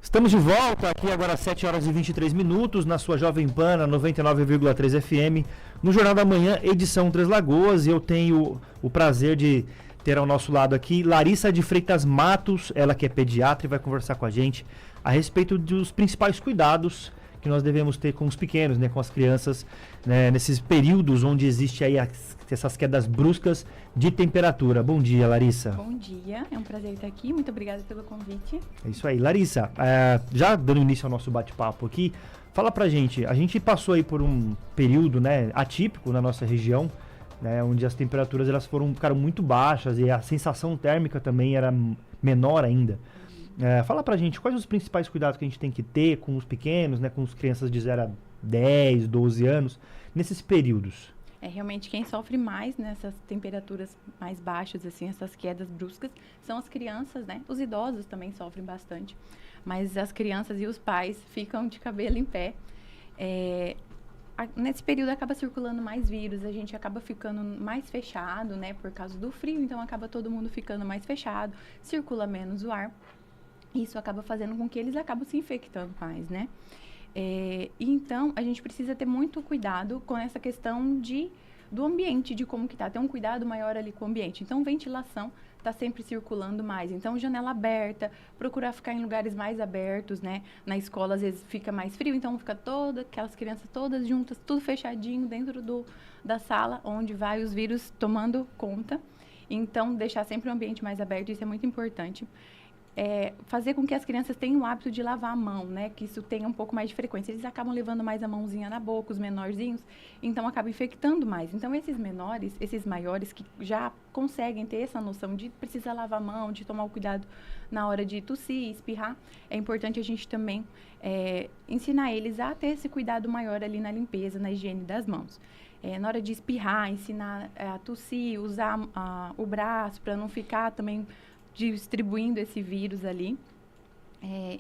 Estamos de volta aqui agora às 7 horas e 23 minutos na sua Jovem Pan, na 99,3 FM, no Jornal da Manhã, edição Três Lagoas. E eu tenho o prazer de ter ao nosso lado aqui Larissa de Freitas Matos, ela que é pediatra e vai conversar com a gente a respeito dos principais cuidados que nós devemos ter com os pequenos, né, com as crianças, né, nesses períodos onde existe aí essas quedas bruscas de temperatura. Bom dia, Larissa. Bom dia, é um prazer estar aqui, muito obrigada pelo convite. É isso aí. Larissa, já dando início ao nosso bate-papo aqui, fala pra gente, a gente passou aí por um período, né, atípico na nossa região, né, onde as temperaturas elas ficaram muito baixas e a sensação térmica também era menor ainda. Fala pra gente, quais os principais cuidados que a gente tem que ter com os pequenos, né, com as crianças de 0 a 10, 12 anos, nesses períodos? Realmente quem sofre mais nessas temperaturas mais baixas, assim, essas quedas bruscas, são as crianças, né? Os idosos também sofrem bastante, mas as crianças e os pais ficam de cabelo em pé. Nesse período acaba circulando mais vírus, a gente acaba ficando mais fechado, né? Por causa do frio, então acaba todo mundo ficando mais fechado, circula menos o ar. Isso acaba fazendo com que eles acabem se infectando mais, né? Então, a gente precisa ter muito cuidado com essa questão do ambiente, de como que tá. Ter um cuidado maior ali com o ambiente. Então, ventilação está sempre circulando mais. Então, janela aberta, procurar ficar em lugares mais abertos, né? Na escola, às vezes, fica mais frio, então fica aquelas crianças todas juntas, tudo fechadinho dentro da sala, onde vai os vírus tomando conta. Então, deixar sempre o ambiente mais aberto, isso é muito importante. Fazer com que as crianças tenham o hábito de lavar a mão, né? Que isso tenha um pouco mais de frequência. Eles acabam levando mais a mãozinha na boca, os menorzinhos, então acaba infectando mais. Então, esses menores, esses maiores que já conseguem ter essa noção de precisar lavar a mão, de tomar o cuidado na hora de tossir, espirrar, é importante a gente também ensinar eles a ter esse cuidado maior ali na limpeza, na higiene das mãos. Na hora de espirrar, ensinar a tossir, usar o braço para não ficar também distribuindo esse vírus ali.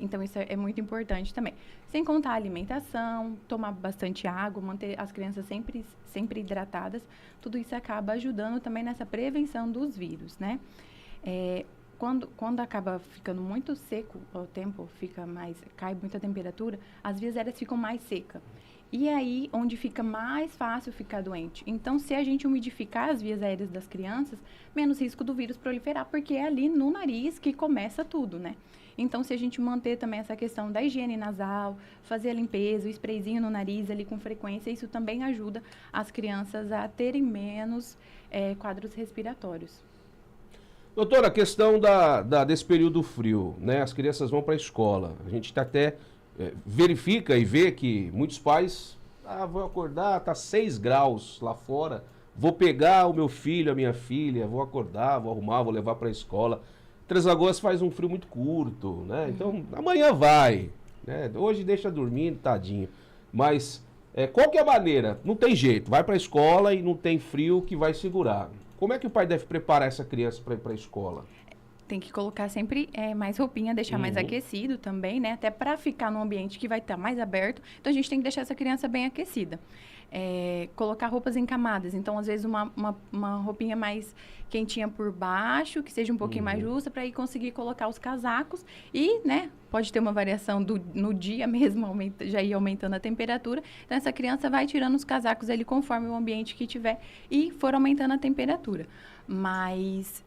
Então, isso é muito importante também. Sem contar a alimentação, tomar bastante água, manter as crianças sempre hidratadas. Tudo isso acaba ajudando também nessa prevenção dos vírus, né? Quando acaba ficando muito seco o tempo, cai muita temperatura, as vias aéreas ficam mais secas. E aí, onde fica mais fácil ficar doente. Então, se a gente umidificar as vias aéreas das crianças, menos risco do vírus proliferar, porque é ali no nariz que começa tudo, né? Então, se a gente manter também essa questão da higiene nasal, fazer a limpeza, o sprayzinho no nariz ali com frequência, isso também ajuda as crianças a terem menos quadros respiratórios. Doutora, a questão desse período frio, né? As crianças vão para a escola. A gente está até... verifica e vê que muitos pais vão acordar, tá 6 graus lá fora, vou pegar o meu filho, a minha filha, vou acordar, vou arrumar, vou levar para a escola. Três Lagoas faz um frio muito curto, né? Então amanhã vai, né? Hoje deixa dormindo, tadinho. Mas qual que é a maneira? Não tem jeito, vai para a escola e não tem frio que vai segurar. Como é que o pai deve preparar essa criança para ir para a escola? Tem que colocar sempre mais roupinha, deixar mais aquecido também, né? Até para ficar num ambiente que vai estar mais aberto. Então, a gente tem que deixar essa criança bem aquecida. Colocar roupas em camadas. Então, às vezes, uma roupinha mais quentinha por baixo, que seja um pouquinho mais justa, para ir conseguir colocar os casacos. E, né, pode ter uma variação no dia mesmo, já ir aumentando a temperatura. Então, essa criança vai tirando os casacos ali conforme o ambiente que tiver e for aumentando a temperatura. Mas...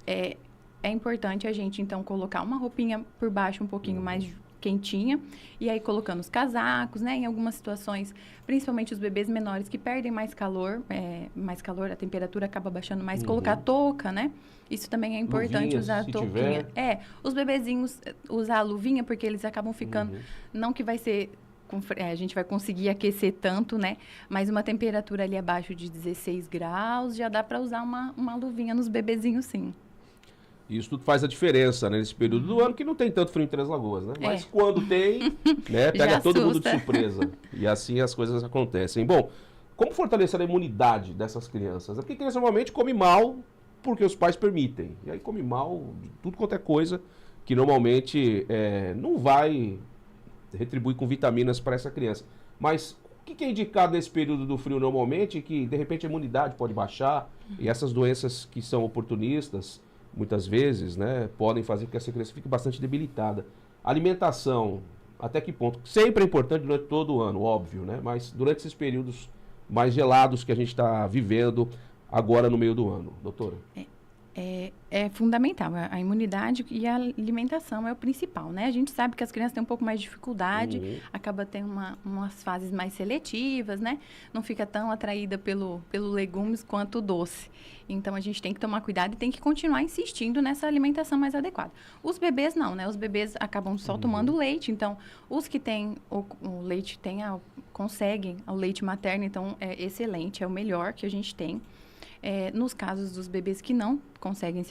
é importante a gente, então, colocar uma roupinha por baixo um pouquinho mais quentinha. E aí, colocando os casacos, né? Em algumas situações, principalmente os bebês menores que perdem mais calor, a temperatura acaba baixando mais. Colocar touca, né? Isso também é importante, luvinha, usar a touquinha. Os bebezinhos, usar a luvinha, porque eles acabam ficando... Não que vai ser... a gente vai conseguir aquecer tanto, né? Mas uma temperatura ali abaixo de 16 graus, já dá para usar uma luvinha nos bebezinhos, sim. Isso tudo faz a diferença, né, nesse período do ano que não tem tanto frio em Três Lagoas, né? Mas quando tem, né, pega todo mundo de surpresa. E assim as coisas acontecem. Bom, como fortalecer a imunidade dessas crianças? Porque a criança normalmente come mal porque os pais permitem. E aí come mal de tudo quanto é coisa que normalmente não vai retribuir com vitaminas para essa criança. Mas o que é indicado nesse período do frio normalmente que, de repente, a imunidade pode baixar e essas doenças que são oportunistas... muitas vezes, né, podem fazer com que essa criança fique bastante debilitada. Alimentação, Até que ponto? Sempre é importante durante todo o ano, óbvio, né? Mas durante esses períodos mais gelados que a gente está vivendo agora no meio do ano, doutora. É fundamental. A imunidade e a alimentação é o principal, né? A gente sabe que as crianças têm um pouco mais de dificuldade, acaba tendo umas fases mais seletivas, né? Não fica tão atraída pelo legumes quanto o doce. Então, a gente tem que tomar cuidado e tem que continuar insistindo nessa alimentação mais adequada. Os bebês não, né? Os bebês acabam só tomando leite. Então, os que têm o leite, conseguem o leite materno, então, é excelente, é o melhor que a gente tem. Nos casos dos bebês que não conseguem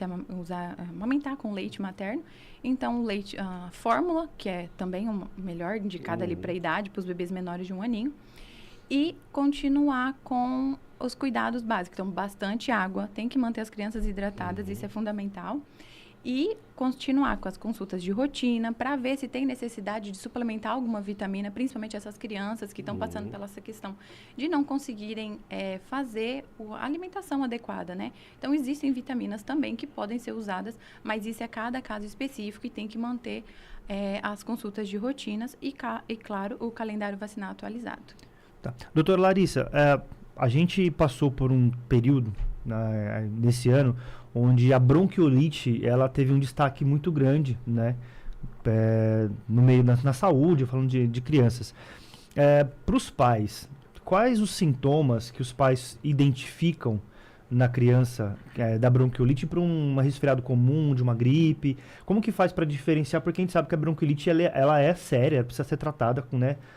amamentar com leite materno, então a fórmula, que é também uma melhor indicada ali para a idade, para os bebês menores de 1 aninho, e continuar com os cuidados básicos. Então, bastante água, tem que manter as crianças hidratadas, isso é fundamental. E continuar com as consultas de rotina para ver se tem necessidade de suplementar alguma vitamina, principalmente essas crianças que estão passando pela essa questão de não conseguirem fazer a alimentação adequada, né? Então, existem vitaminas também que podem ser usadas, mas isso é cada caso específico e tem que manter as consultas de rotinas e claro, o calendário vacinal atualizado. Tá. Doutora Larissa, a gente passou por um período nesse ano onde a bronquiolite ela teve um destaque muito grande, né, no meio na saúde, falando de crianças. Para os pais, quais os sintomas que os pais identificam na criança da bronquiolite para um resfriado comum, de uma gripe? Como que faz para diferenciar? Porque a gente sabe que a bronquiolite ela é séria, precisa ser tratada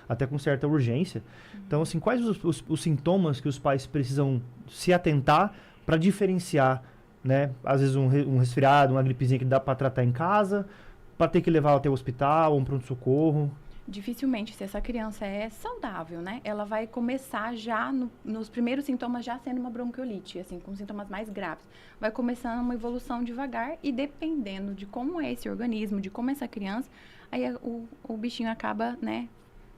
até com certa urgência. Então, assim, quais os sintomas que os pais precisam se atentar para diferenciar, né? Às vezes um resfriado, uma gripezinha que dá para tratar em casa, para ter que levar até o hospital ou um pronto-socorro. Dificilmente, se essa criança é saudável, né? Ela vai começar já nos primeiros sintomas já sendo uma bronquiolite, assim, com sintomas mais graves. Vai começando uma evolução devagar e dependendo de como é esse organismo, de como é essa criança, aí o bichinho acaba, né,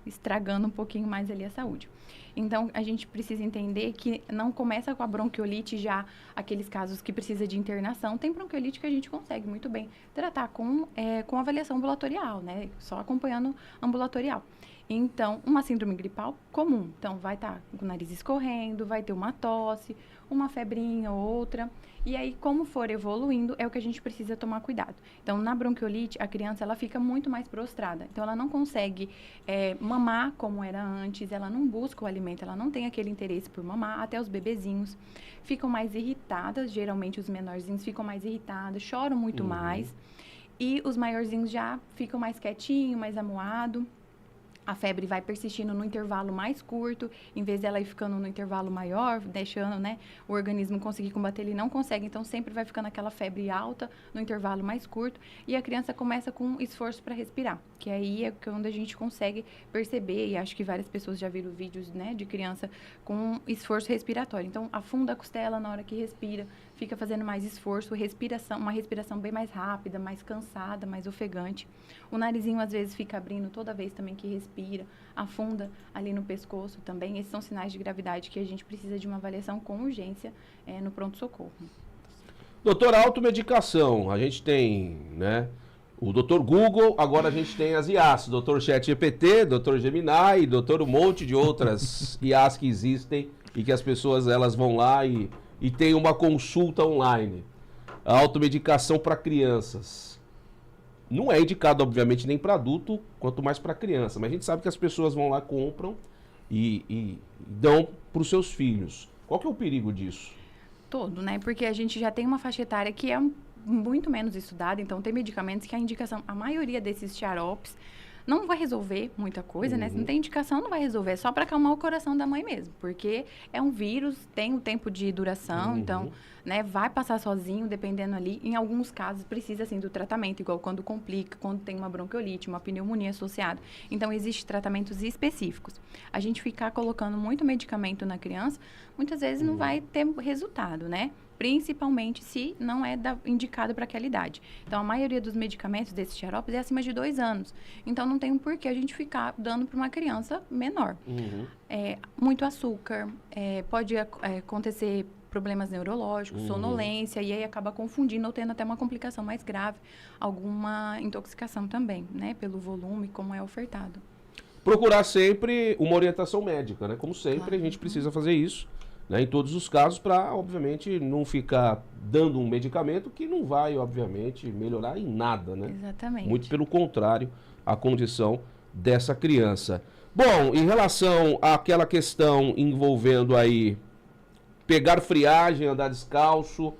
estragando um pouquinho mais ali a saúde. Então, a gente precisa entender que não começa com a bronquiolite já aqueles casos que precisa de internação. Tem bronquiolite que a gente consegue muito bem tratar com avaliação ambulatorial, né? Só acompanhando ambulatorial. Então, uma síndrome gripal comum. Então, vai estar com o nariz escorrendo, vai ter uma tosse, uma febrinha ou outra. E aí, como for evoluindo, é o que a gente precisa tomar cuidado. Então, na bronquiolite, a criança, ela fica muito mais prostrada. Então, ela não consegue mamar como era antes, ela não busca o alimento, ela não tem aquele interesse por mamar. Até os bebezinhos ficam mais irritadas, geralmente os menorzinhos ficam mais irritados, choram muito mais. E os maiorzinhos já ficam mais quietinhos, mais amuados. A febre vai persistindo no intervalo mais curto, em vez dela ir ficando no intervalo maior, deixando, né, o organismo conseguir combater, ele não consegue. Então, sempre vai ficando aquela febre alta no intervalo mais curto. E a criança começa com esforço para respirar, que aí é quando a gente consegue perceber, e acho que várias pessoas já viram vídeos, né, de criança com esforço respiratório. Então, afunda a costela na hora que respira, fica fazendo mais esforço, uma respiração bem mais rápida, mais cansada, mais ofegante. O narizinho, às vezes, fica abrindo toda vez também que respira, afunda ali no pescoço também. Esses são sinais de gravidade que a gente precisa de uma avaliação com urgência no pronto-socorro. Doutora, automedicação, a gente tem, né, o Dr. Google, agora a gente tem as IAs, Dr. ChatGPT, Dr. Gemini, Dr. um monte de outras IAs que existem e que as pessoas elas vão lá e tem uma consulta online. A automedicação para crianças. Não é indicado, obviamente, nem para adulto, quanto mais para criança. Mas a gente sabe que as pessoas vão lá, compram e dão para os seus filhos. Qual que é o perigo disso? Todo, né? Porque a gente já tem uma faixa etária que é muito menos estudada. Então, tem medicamentos que a indicação, a maioria desses xaropes, não vai resolver muita coisa, né? Se não tem indicação, não vai resolver. É só para acalmar o coração da mãe mesmo. Porque é um vírus, tem um tempo de duração, então, né, vai passar sozinho, dependendo ali. Em alguns casos, precisa, assim, do tratamento, igual quando complica, quando tem uma bronquiolite, uma pneumonia associada. Então, existem tratamentos específicos. A gente ficar colocando muito medicamento na criança, muitas vezes não vai ter resultado, né? Principalmente se não é indicado para aquela idade. Então, a maioria dos medicamentos desses xaropes é acima de 2 anos. Então, não tem um porquê a gente ficar dando para uma criança menor. Muito açúcar, pode acontecer problemas neurológicos, sonolência, e aí acaba confundindo ou tendo até uma complicação mais grave, alguma intoxicação também, né? Pelo volume, como é ofertado. Procurar sempre uma orientação médica, né? Como sempre, Claro. a gente precisa fazer isso, né? Em todos os casos, para, obviamente, não ficar dando um medicamento que não vai, obviamente, melhorar em nada, né? Exatamente. Muito pelo contrário, a condição dessa criança. Bom, em relação àquela questão envolvendo aí pegar friagem, andar descalço,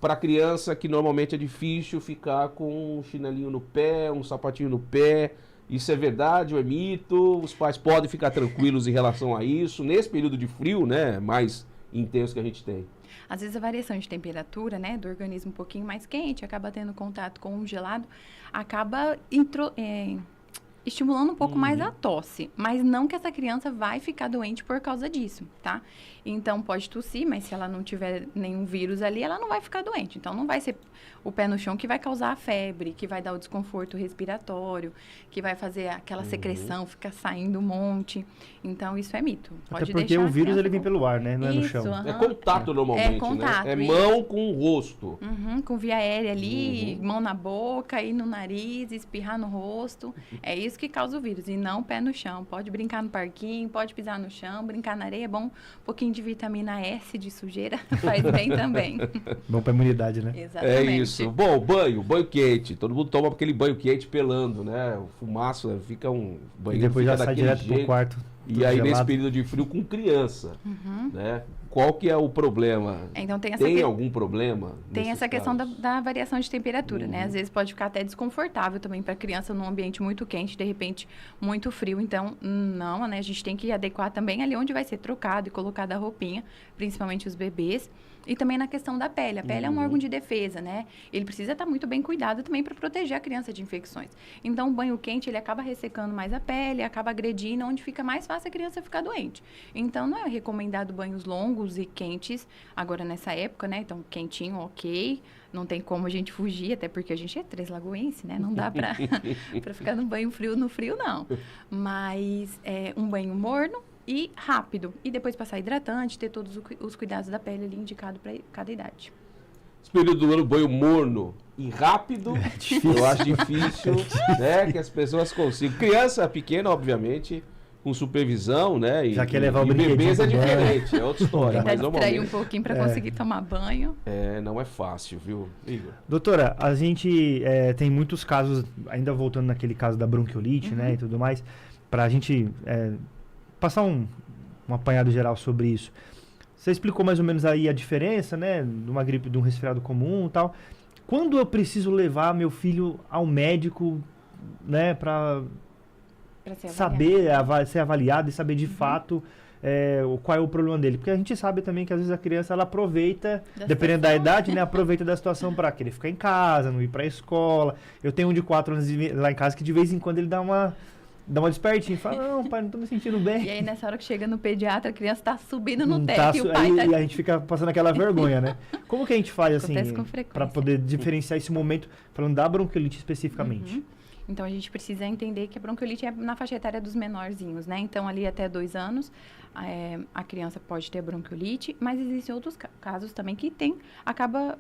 para criança que normalmente é difícil ficar com um chinelinho no pé, um sapatinho no pé, isso é verdade ou é mito? Os pais podem ficar tranquilos em relação a isso, nesse período de frio, né, mais intenso que a gente tem? Às vezes a variação de temperatura, né, do organismo um pouquinho mais quente, acaba tendo contato com o gelado, acaba estimulando um pouco mais a tosse, mas não que essa criança vai ficar doente por causa disso, tá? Então pode tossir, mas se ela não tiver nenhum vírus ali, ela não vai ficar doente. Então não vai ser o pé no chão que vai causar a febre, que vai dar o desconforto respiratório, que vai fazer aquela secreção, ficar saindo um monte. Então isso é mito. Pode Até porque deixar o a vírus criança ele vem pelo ar, né? Não é no Isso, chão. aham. É contato normalmente, É contato, né? É isso. mão com o rosto. Com via aérea ali, mão na boca, ir no nariz, espirrar no rosto. É isso que causa o vírus, e não pé no chão. Pode brincar no parquinho, pode pisar no chão, brincar na areia é bom. Um pouquinho de vitamina S de sujeira faz bem também. Bom pra imunidade, né? Exatamente. É isso. Bom, banho quente. Todo mundo toma aquele banho quente pelando, né? O fumaço fica um E banho depois já sai daquele direto pro jeito. quarto. E tudo aí, nesse gelado. período de frio, com criança, né? Qual que é o problema? Então tem essa Tem que- algum problema? Tem nesses essa questão casos? da variação de temperatura, né? Às vezes pode ficar até desconfortável também para a criança num ambiente muito quente, de repente muito frio. Então, não, né? A gente tem que adequar também ali onde vai ser trocado e colocada a roupinha, principalmente os bebês. E também na questão da pele. A pele é um órgão de defesa, né? Ele precisa estar muito bem cuidado também para proteger a criança de infecções. Então, o banho quente, ele acaba ressecando mais a pele, acaba agredindo, onde fica mais fácil a criança ficar doente. Então, não é recomendado banhos longos e quentes agora nessa época, né? Então, quentinho, ok. Não tem como a gente fugir, até porque a gente é Três Lagoense, né? Não dá para ficar no banho frio no frio, não. Mas um banho morno e rápido. E depois passar hidratante, ter todos os cuidados da pele ali indicado para cada idade. Esse período do ano, banho morno e rápido, eu acho difícil, né? Que as pessoas consigam. Criança pequena, obviamente, com supervisão, né? E, Já quer levar o e bebês é brinquedinho pro banho. diferente, é outra história. Tentar Mas distrair um normalmente pouquinho para conseguir tomar banho. não é fácil, viu, Igor? Doutora, a gente tem muitos casos, ainda voltando naquele caso da bronquiolite, né, e tudo mais, pra gente passar um apanhado geral sobre isso. Você explicou mais ou menos aí a diferença, né, de uma gripe, de um resfriado comum e tal. Quando eu preciso levar meu filho ao médico, né, pra Para ser saber, ser avaliado e saber de fato qual é o problema dele? Porque a gente sabe também que às vezes a criança, ela aproveita, Da dependendo da situação, idade, né, aproveita da situação para querer ficar em casa, não ir pra escola. Eu tenho um de 4 anos lá em casa que de vez em quando ele dá uma despertinha e fala, não, pai, não tô me sentindo bem. E aí, nessa hora que chega no pediatra, a criança tá subindo no teto Tá e o su- pai aí- tá... E a gente fica passando aquela vergonha, né? Como que a gente faz, assim, Acontece com frequência. para poder diferenciar esse momento, falando da bronquiolite especificamente? Uhum. Então, a gente precisa entender que a bronquiolite é na faixa etária dos menorzinhos, né? Então, ali até 2 anos, a criança pode ter bronquiolite, mas existem outros casos também que acaba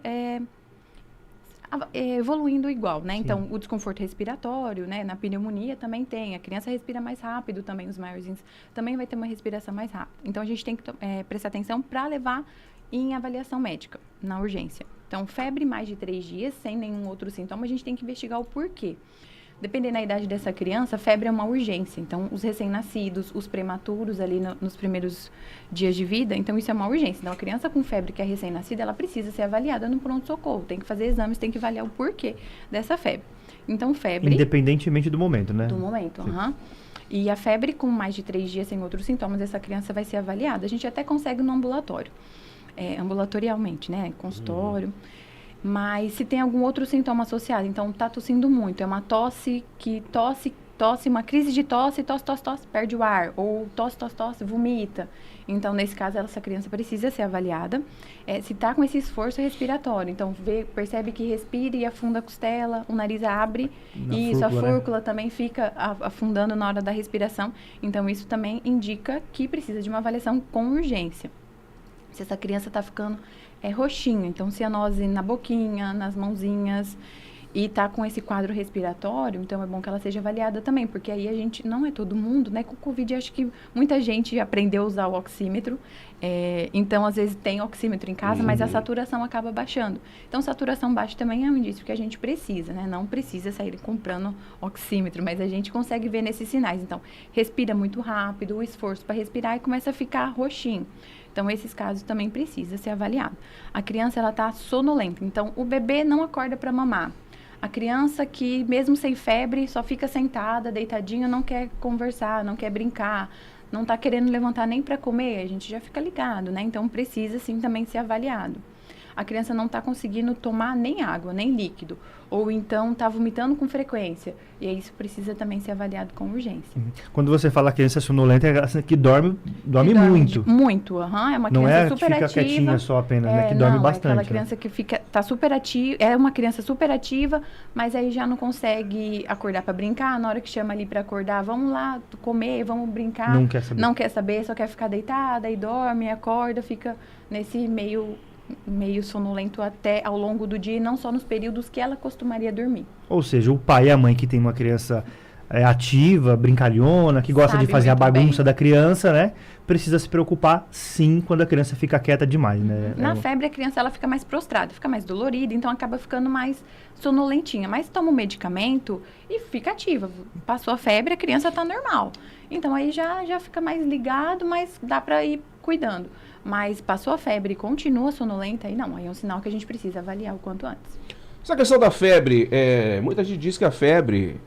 evoluindo igual, né? Sim. Então, o desconforto respiratório, né? Na pneumonia também tem. A criança respira mais rápido também, os maiorzinhos também vai ter uma respiração mais rápida. Então, a gente tem que prestar atenção para levar em avaliação médica, na urgência. Então, febre mais de 3 dias, sem nenhum outro sintoma, a gente tem que investigar o porquê. Dependendo da idade dessa criança, febre é uma urgência. Então, os recém-nascidos, os prematuros ali nos primeiros dias de vida, então isso é uma urgência. Então, a criança com febre que é recém-nascida, ela precisa ser avaliada no pronto-socorro. Tem que fazer exames, tem que avaliar o porquê dessa febre. Então, febre... Independentemente do momento, né? Do momento, aham. E a febre com mais de 3 dias sem outros sintomas, essa criança vai ser avaliada. A gente até consegue no ambulatório, ambulatorialmente, né? Consultório. Mas se tem algum outro sintoma associado, então tá tossindo muito, é uma tosse, uma crise de tosse, perde o ar, ou tosse, vomita. Então, nesse caso, essa criança precisa ser avaliada. Se tá com esse esforço respiratório, então percebe que respira e afunda a costela, o nariz abre, a fúrcula também fica afundando na hora da respiração. Então, isso também indica que precisa de uma avaliação com urgência. se essa criança está ficando roxinha, então cianose na boquinha, nas mãozinhas, e tá com esse quadro respiratório, então é bom que ela seja avaliada também, porque aí a gente, não é todo mundo, né? Com o Covid, acho que muita gente aprendeu a usar o oxímetro, então às vezes tem oxímetro em casa, mas a saturação acaba baixando. Então saturação baixa também é um indício que a gente precisa, né? Não precisa sair comprando oxímetro, mas a gente consegue ver nesses sinais. Então, respira muito rápido, o esforço para respirar e começa a ficar roxinho. Então, esses casos também precisa ser avaliado. A criança, ela tá sonolenta, então o bebê não acorda para mamar. A criança que, mesmo sem febre, só fica sentada, deitadinha, não quer conversar, não quer brincar, não está querendo levantar nem para comer, a gente já fica ligado, né? Então, precisa, sim, também ser avaliado. A criança não está conseguindo tomar nem água, nem líquido, ou então está vomitando com frequência, e aí isso precisa também ser avaliado com urgência. Quando você fala criança sonolenta, é aquela que dorme muito. Muito, é uma criança super ativa. Não é que fica quietinha só apenas, né? Que dorme bastante. É aquela criança que tá super ativa, é uma criança super ativa, mas aí já não consegue acordar para brincar, na hora que chama ali para acordar, vamos lá comer, vamos brincar. Não quer saber, só quer ficar deitada, aí dorme, acorda, fica nesse meio sonolento até ao longo do dia e não só nos períodos que ela costumaria dormir. Ou seja, o pai e a mãe que tem uma criança ativa, brincalhona, que gosta de fazer a bagunça da criança, né? Precisa se preocupar, sim, quando a criança fica quieta demais, né? Na febre, a criança ela fica mais prostrada, fica mais dolorida, então acaba ficando mais sonolentinha. Mas toma um medicamento e fica ativa. Passou a febre, a criança tá normal. Então aí já fica mais ligado, mas dá para ir cuidando. Mas passou a febre e continua sonolenta, aí não, aí é um sinal que a gente precisa avaliar o quanto antes. Essa questão da febre, muita gente diz que a febre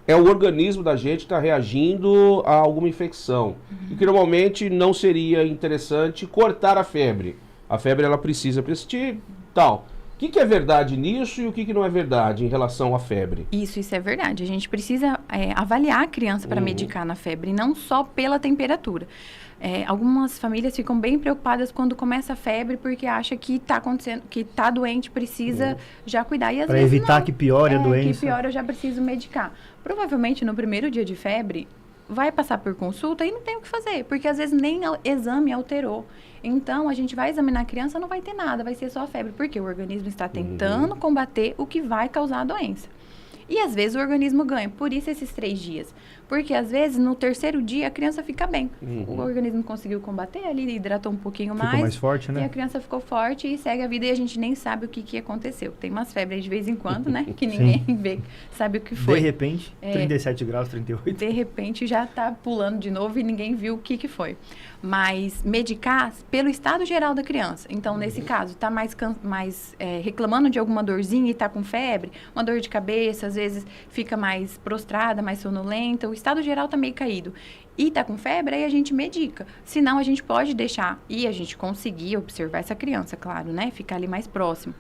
é o organismo da gente estar reagindo a alguma infecção. E que normalmente não seria interessante cortar a febre. A febre ela precisa persistir, tal. O que é verdade nisso e o que não é verdade em relação à febre? Isso é verdade. A gente precisa avaliar a criança para medicar na febre, não só pela temperatura. Algumas famílias ficam bem preocupadas quando começa a febre porque acha que está acontecendo, que está doente, precisa já cuidar. E às vezes evitar que piore a doença. Que piore, eu já preciso medicar. Provavelmente no primeiro dia de febre vai passar por consulta e não tem o que fazer, porque às vezes nem o exame alterou. Então, a gente vai examinar a criança, não vai ter nada, vai ser só a febre, porque o organismo está tentando combater o que vai causar a doença. E às vezes o organismo ganha, por isso esses 3 dias. Porque às vezes no terceiro dia a criança fica bem. O organismo conseguiu combater ali, hidratou um pouquinho mais. Ficou mais forte, né? E a criança ficou forte e segue a vida e a gente nem sabe o que aconteceu. Tem umas febres de vez em quando, né? Que ninguém vê, sabe o que foi. De repente, 37 graus, 38. De repente já tá pulando de novo e ninguém viu o que foi. Mas medicar pelo estado geral da criança. Então, nesse caso, tá mais reclamando de alguma dorzinha e tá com febre, uma dor de cabeça, às vezes fica mais prostrada, mais sonolenta, o estado geral tá meio caído. E tá com febre, aí a gente medica. Senão, a gente pode deixar e a gente conseguir observar essa criança, claro, né? Ficar ali mais próximo.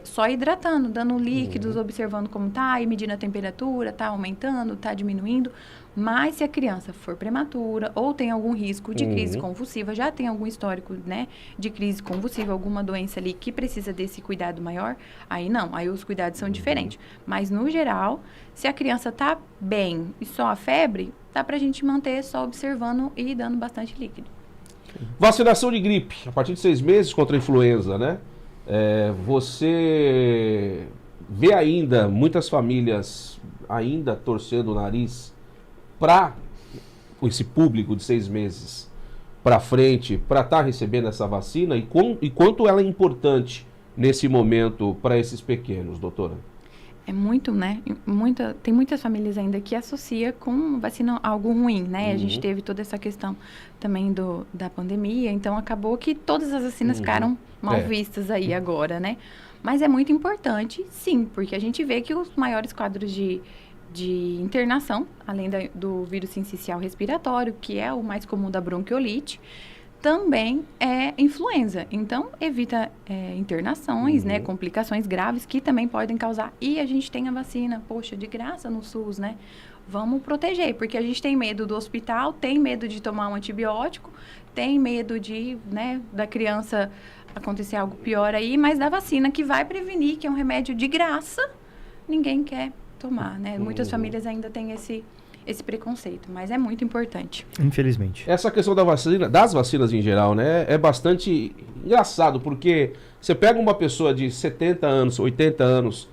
Só hidratando, dando líquidos, observando como tá, e medindo a temperatura, tá aumentando, tá diminuindo. Mas se a criança for prematura ou tem algum risco de crise convulsiva, já tem algum histórico, né, de crise convulsiva, alguma doença ali que precisa desse cuidado maior, aí não, aí os cuidados são diferentes. Mas no geral, se a criança tá bem e só a febre, dá pra gente manter só observando e dando bastante líquido. Vacinação de gripe, a partir de 6 meses contra a influenza, né? Você vê ainda muitas famílias ainda torcendo o nariz para esse público de 6 meses para frente, para estar recebendo essa vacina e quanto ela é importante nesse momento para esses pequenos, doutora? É muito, né? Tem muitas famílias ainda que associa com vacina algo ruim, né? A gente teve toda essa questão também da pandemia, então acabou que todas as vacinas ficaram mal vistas aí agora, né? Mas é muito importante, sim, porque a gente vê que os maiores quadros de internação, além do vírus sincicial respiratório, que é o mais comum da bronquiolite, também é influenza. Então, evita internações, né, complicações graves que também podem causar. E a gente tem a vacina, poxa, de graça no SUS, né? Vamos proteger, porque a gente tem medo do hospital, tem medo de tomar um antibiótico, tem medo da criança acontecer algo pior aí, mas da vacina que vai prevenir, que é um remédio de graça, ninguém quer tomar, né? Muitas famílias ainda têm esse preconceito, mas é muito importante. Infelizmente. Essa questão da vacina, das vacinas em geral, né, é bastante engraçado, porque você pega uma pessoa de 70 anos, 80 anos,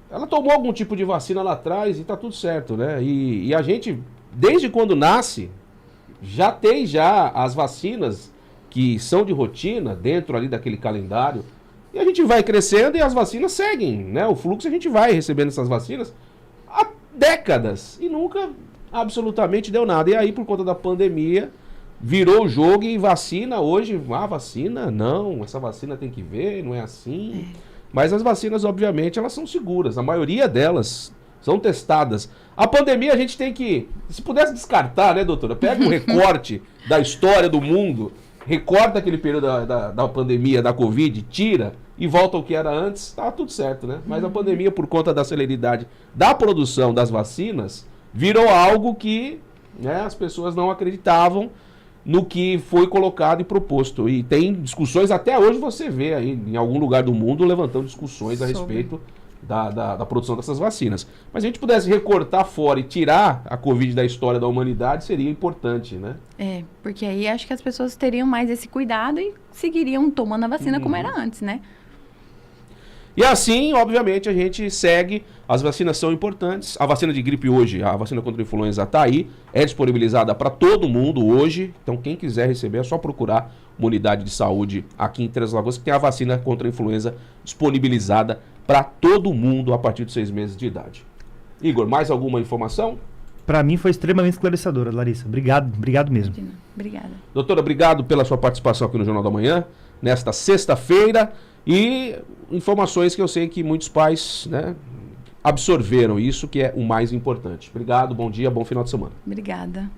ela tomou algum tipo de vacina lá atrás e tá tudo certo, né? E a gente, desde quando nasce, já tem as vacinas que são de rotina dentro ali daquele calendário. E a gente vai crescendo e as vacinas seguem, né? O fluxo a gente vai recebendo essas vacinas há décadas e nunca absolutamente deu nada. E aí, por conta da pandemia, virou o jogo e vacina hoje, vacina, não, essa vacina tem que ver, não é assim. Mas as vacinas, obviamente, elas são seguras. A maioria delas são testadas. A pandemia a gente tem que, se pudesse descartar, né, doutora? Pega um recorte da história do mundo, recorta aquele período da pandemia, da Covid, tira e volta ao que era antes, tá tudo certo, né? Mas a pandemia, por conta da celeridade da produção das vacinas, virou algo que, né, as pessoas não acreditavam no que foi colocado e proposto. E tem discussões, até hoje você vê aí em algum lugar do mundo levantando discussões a respeito da produção dessas vacinas. Mas se a gente pudesse recortar fora e tirar a Covid da história da humanidade, seria importante, né? Porque aí acho que as pessoas teriam mais esse cuidado e seguiriam tomando a vacina como era antes, né? E assim, obviamente, a gente segue. As vacinas são importantes. A vacina de gripe hoje, a vacina contra a influenza está aí. É disponibilizada para todo mundo hoje. Então, quem quiser receber, é só procurar uma unidade de saúde aqui em Três Lagoas, que tem a vacina contra a influenza disponibilizada para todo mundo a partir de 6 meses de idade. Igor, mais alguma informação? Para mim foi extremamente esclarecedora, Larissa. Obrigado mesmo. Obrigada. Doutora, obrigado pela sua participação aqui no Jornal da Manhã, nesta sexta-feira. E informações que eu sei que muitos pais, né, absorveram isso, que é o mais importante. Obrigado, bom dia, bom final de semana. Obrigada.